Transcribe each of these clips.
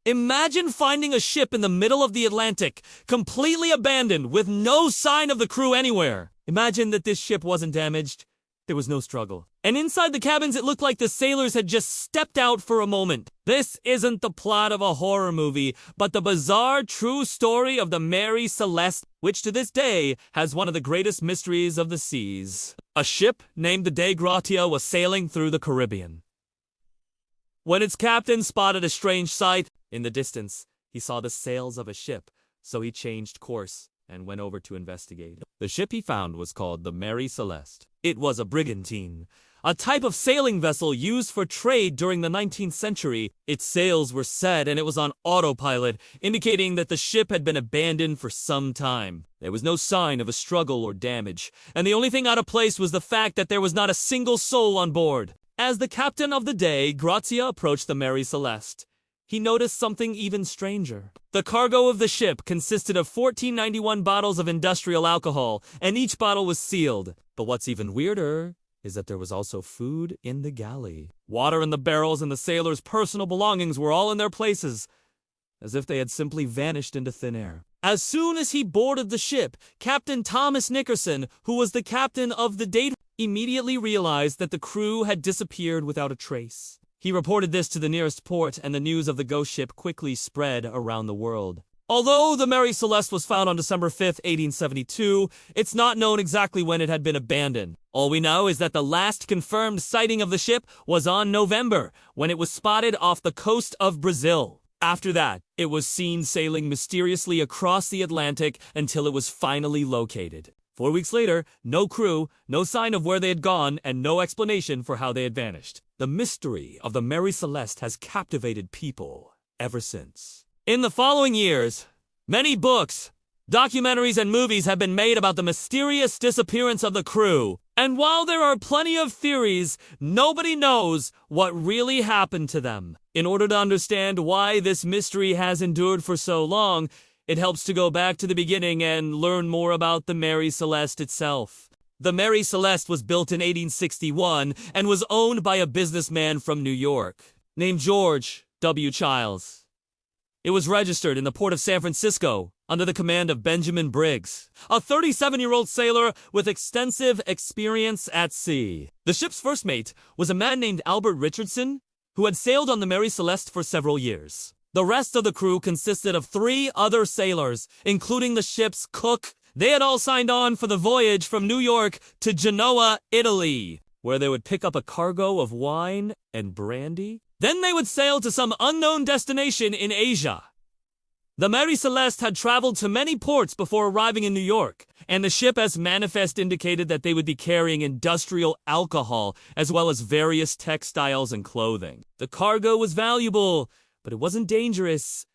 Imagine finding a ship in the middle of the Atlantic, completely abandoned, with no sign of the crew anywhere. Imagine that this ship wasn't damaged. There was no struggle. And inside the cabins, it looked like the sailors had just stepped out for a moment. This isn't the plot of a horror movie, but the bizarre true story of the Mary Celeste, which to this day has one of the greatest mysteries of the seas. A ship named the Dei Gratia was sailing through the Caribbean. When its captain spotted a strange sight in the distance, he saw the sails of a ship, so he changed course and went over to investigate. The ship he found was called the Mary Celeste. It was a brigantine, a type of sailing vessel used for trade during the 19th century. Its sails were set and it was on autopilot, indicating that the ship had been abandoned for some time. There was no sign of a struggle or damage, and the only thing out of place was the fact that there was not a single soul on board. As the captain of the Dei Gratia approached the Mary Celeste, he noticed something even stranger. The cargo of the ship consisted of 1491 bottles of industrial alcohol, and each bottle was sealed. But what's even weirder is that there was also food in the galley. Water in the barrels and the sailors' personal belongings were all in their places, as if they had simply vanished into thin air. As soon as he boarded the ship, Captain Thomas Nickerson, who was the captain of the Dei, immediately realized that the crew had disappeared without a trace. He reported this to the nearest port, and the news of the ghost ship quickly spread around the world. Although the Mary Celeste was found on December 5th, 1872, it's not known exactly when it had been abandoned. All we know is that the last confirmed sighting of the ship was on November, when it was spotted off the coast of Brazil. After that, it was seen sailing mysteriously across the Atlantic until it was finally located. 4 weeks later, no crew, no sign of where they had gone, and no explanation for how they had vanished. The mystery of the Mary Celeste has captivated people ever since. In the following years, many books, documentaries, and movies have been made about the mysterious disappearance of the crew. And while there are plenty of theories, nobody knows what really happened to them. In order to understand why this mystery has endured for so long, it helps to go back to the beginning and learn more about the Mary Celeste itself. The Mary Celeste was built in 1861 and was owned by a businessman from New York named George W. Childs. It was registered in the port of San Francisco under the command of Benjamin Briggs, a 37-year-old sailor with extensive experience at sea. The ship's first mate was a man named Albert Richardson, who had sailed on the Mary Celeste for several years. The rest of the crew consisted of 3 other sailors, including the ship's cook. They had all signed on for the voyage from New York to Genoa, Italy, where they would pick up a cargo of wine and brandy. Then they would sail to some unknown destination in Asia. The Mary Celeste had traveled to many ports before arriving in New York, and the ship as manifest indicated that they would be carrying industrial alcohol as well as various textiles and clothing. The cargo was valuable, but it wasn't dangerous,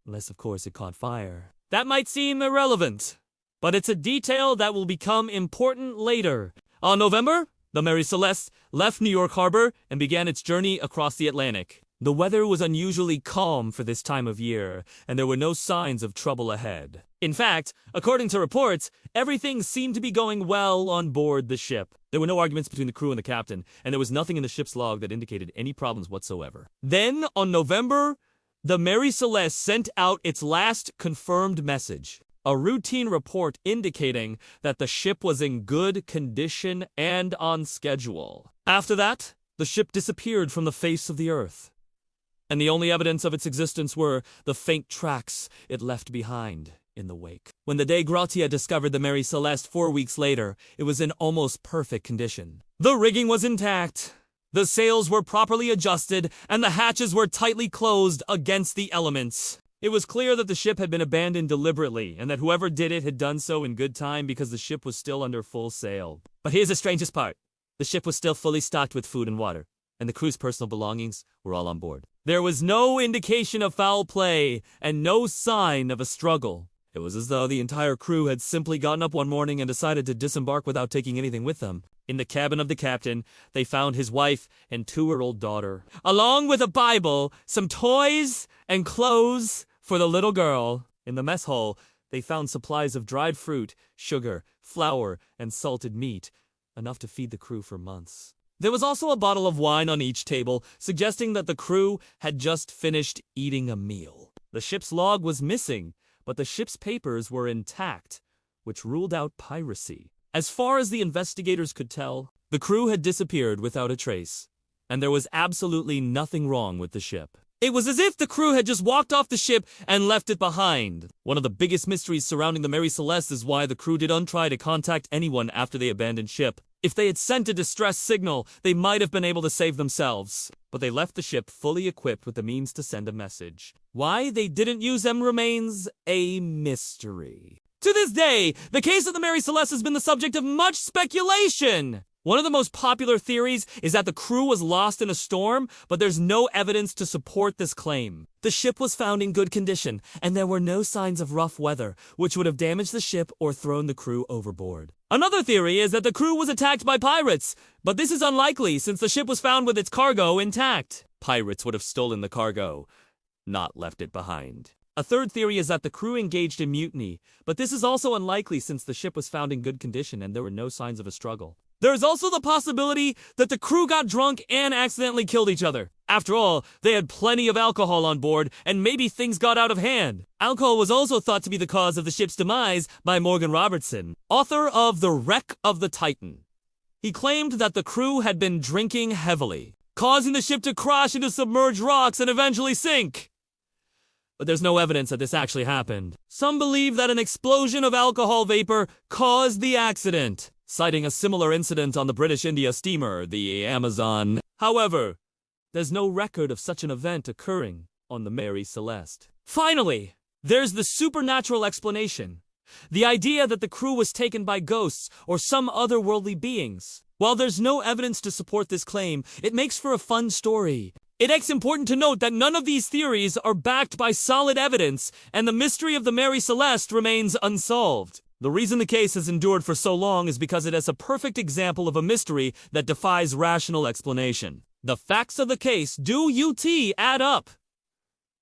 unless of course it caught fire. That might seem irrelevant, but it's a detail that will become important later. On November, the Mary Celeste left New York Harbor and began its journey across the Atlantic. The weather was unusually calm for this time of year, and there were no signs of trouble ahead. In fact, according to reports, everything seemed to be going well on board the ship. There were no arguments between the crew and the captain, and there was nothing in the ship's log that indicated any problems whatsoever. Then, on November, the Mary Celeste sent out its last confirmed message, a routine report indicating that the ship was in good condition and on schedule. After that, the ship disappeared from the face of the earth, and the only evidence of its existence were the faint tracks it left behind in the wake. When the Dei Gratia discovered the Mary Celeste 4 weeks later, it was in almost perfect condition. The rigging was intact, the sails were properly adjusted, and the hatches were tightly closed against the elements. It was clear that the ship had been abandoned deliberately, and that whoever did it had done so in good time because the ship was still under full sail. But here's the strangest part. The ship was still fully stocked with food and water, and the crew's personal belongings were all on board. There was no indication of foul play, and no sign of a struggle. It was as though the entire crew had simply gotten up one morning and decided to disembark without taking anything with them. In the cabin of the captain, they found his wife and 2-year-old daughter, along with a Bible, some toys, and clothes for the little girl. In the mess hall, they found supplies of dried fruit, sugar, flour, and salted meat, enough to feed the crew for months. There was also a bottle of wine on each table, suggesting that the crew had just finished eating a meal. The ship's log was missing, but the ship's papers were intact, which ruled out piracy. As far as the investigators could tell, the crew had disappeared without a trace, and there was absolutely nothing wrong with the ship. It was as if the crew had just walked off the ship and left it behind. One of the biggest mysteries surrounding the Mary Celeste is why the crew didn't try to contact anyone after they abandoned ship. If they had sent a distress signal, they might have been able to save themselves. But they left the ship fully equipped with the means to send a message. Why they didn't use them remains a mystery. To this day, the case of the Mary Celeste has been the subject of much speculation. One of the most popular theories is that the crew was lost in a storm, but there's no evidence to support this claim. The ship was found in good condition, and there were no signs of rough weather, which would have damaged the ship or thrown the crew overboard. Another theory is that the crew was attacked by pirates, but this is unlikely since the ship was found with its cargo intact. Pirates would have stolen the cargo, not left it behind. A third theory is that the crew engaged in mutiny, but this is also unlikely since the ship was found in good condition and there were no signs of a struggle. There is also the possibility that the crew got drunk and accidentally killed each other. After all, they had plenty of alcohol on board, and maybe things got out of hand. Alcohol was also thought to be the cause of the ship's demise by Morgan Robertson, author of The Wreck of the Titan. He claimed that the crew had been drinking heavily, causing the ship to crash into submerged rocks and eventually sink. But there's no evidence that this actually happened. Some believe that an explosion of alcohol vapor caused the accident, citing a similar incident on the British India steamer, the Amazon. However, there's no record of such an event occurring on the Mary Celeste. Finally, there's the supernatural explanation. The idea that the crew was taken by ghosts or some otherworldly beings. While there's no evidence to support this claim, it makes for a fun story. It's important to note that none of these theories are backed by solid evidence, and the mystery of the Mary Celeste remains unsolved. The reason the case has endured for so long is because it is a perfect example of a mystery that defies rational explanation. The facts of the case do add up,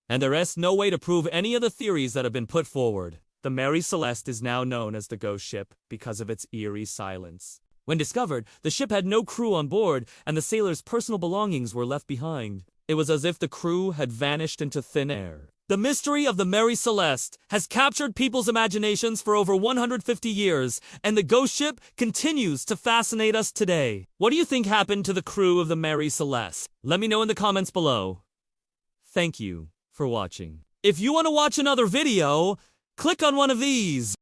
and there is no way to prove any of the theories that have been put forward. The Mary Celeste is now known as the ghost ship because of its eerie silence. When discovered, the ship had no crew on board, and the sailors' personal belongings were left behind. It was as if the crew had vanished into thin air. The mystery of the Mary Celeste has captured people's imaginations for over 150 years, and the ghost ship continues to fascinate us today. What do you think happened to the crew of the Mary Celeste? Let me know in the comments below. Thank you for watching. If you want to watch another video, click on one of these.